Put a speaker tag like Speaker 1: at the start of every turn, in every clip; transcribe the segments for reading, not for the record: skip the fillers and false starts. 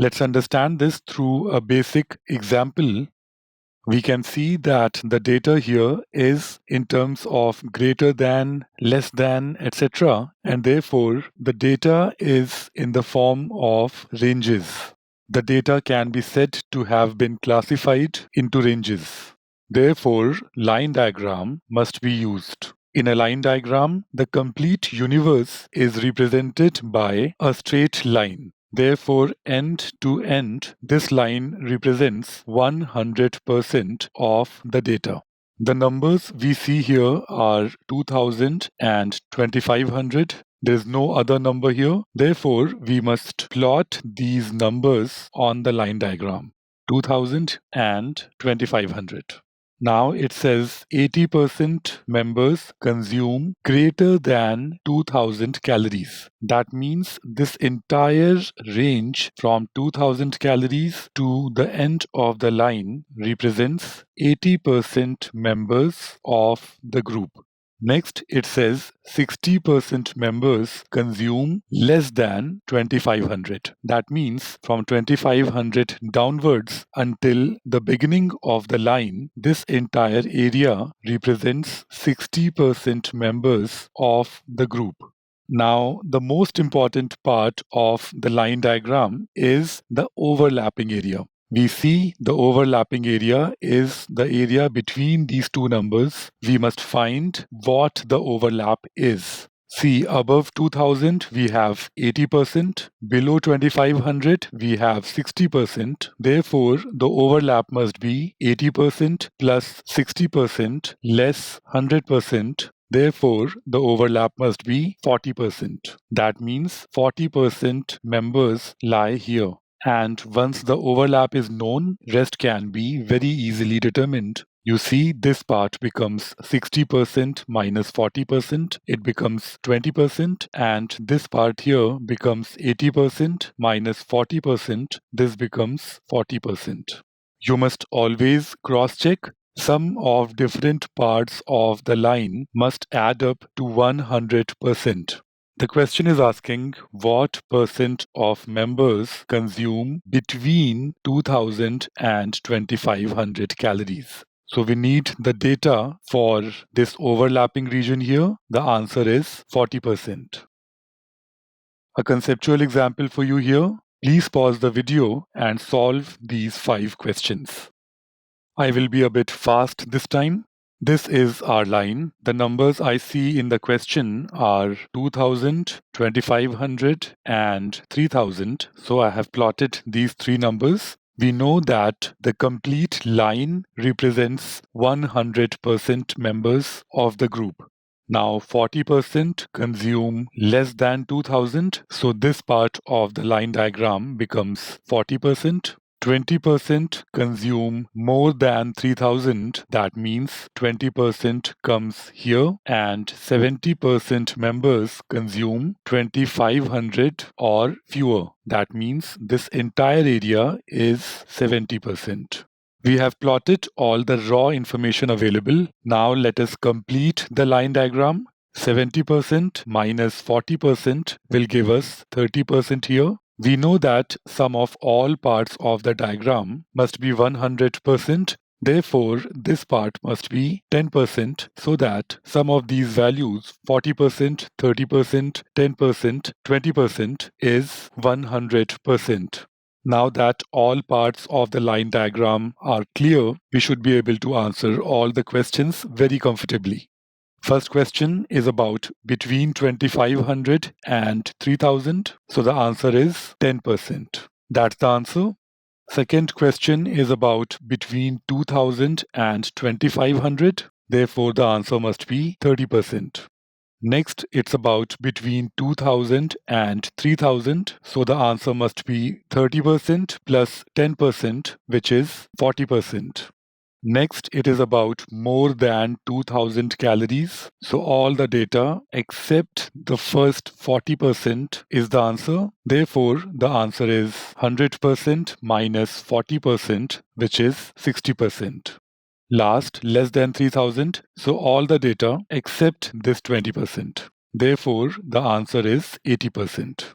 Speaker 1: Let's understand this through a basic example. We can see that the data here is in terms of greater than, less than, etc. And therefore, the data is in the form of ranges. The data can be said to have been classified into ranges. Therefore, line diagram must be used. In a line diagram, the complete universe is represented by a straight line. Therefore, end to end, this line represents 100% of the data. The numbers we see here are 2000 and 2500. There is no other number here. Therefore, we must plot these numbers on the line diagram, 2000 and 2500. Now it says 80% members consume greater than 2000 calories. That means this entire range from 2000 calories to the end of the line represents 80% members of the group. Next, it says 60% members consume less than 2500. That means from 2500 downwards until the beginning of the line, this entire area represents 60% members of the group. Now, the most important part of the line diagram is the overlapping area. We see the overlapping area is the area between these two numbers. We must find what the overlap is. See, above 2000 we have 80%, below 2500 we have 60%. Therefore, the overlap must be 80% plus 60% less 100%. Therefore, the overlap must be 40%. That means 40% members lie here. And once the overlap is known, rest can be very easily determined. You see, this part becomes 60% minus 40%, it becomes 20%, and this part here becomes 80% minus 40%, this becomes 40%. You must always cross-check. Sum of different parts of the line must add up to 100%. The question is asking what percent of members consume between 2000 and 2500 calories. So we need the data for this overlapping region here. The answer is 40%. A conceptual example for you here. Please pause the video and solve these 5 questions. I will be a bit fast this time. This is our line. The numbers I see in the question are 2000, 2500 and 3000. So I have plotted these 3 numbers. We know that the complete line represents 100% members of the group. Now 40% consume less than 2000. So this part of the line diagram becomes 40%. 20% consume more than 3000. That means 20% comes here, and 70% members consume 2500 or fewer. That means this entire area is 70%. We have plotted all the raw information available. Now let us complete the line diagram. 70% minus 40% will give us 30% here. We know that sum of all parts of the diagram must be 100%. Therefore, this part must be 10% so that sum of these values 40%, 30%, 10%, 20% is 100%. Now that all parts of the line diagram are clear, we should be able to answer all the questions very comfortably. First question is about between 2500 and 3000. So the answer is 10%. That's the answer. Second question is about between 2000 and 2500. Therefore, the answer must be 30%. Next, it's about between 2000 and 3000. So the answer must be 30% plus 10%, which is 40%. Next, it is about more than 2000 calories. So all the data except the first 40% is the answer. Therefore, the answer is 100% minus 40%, which is 60%. Last, less than 3000. So all the data except this 20%. Therefore, the answer is 80%.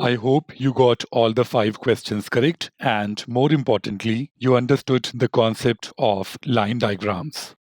Speaker 1: I hope you got all the 5 questions correct, and more importantly, you understood the concept of line diagrams.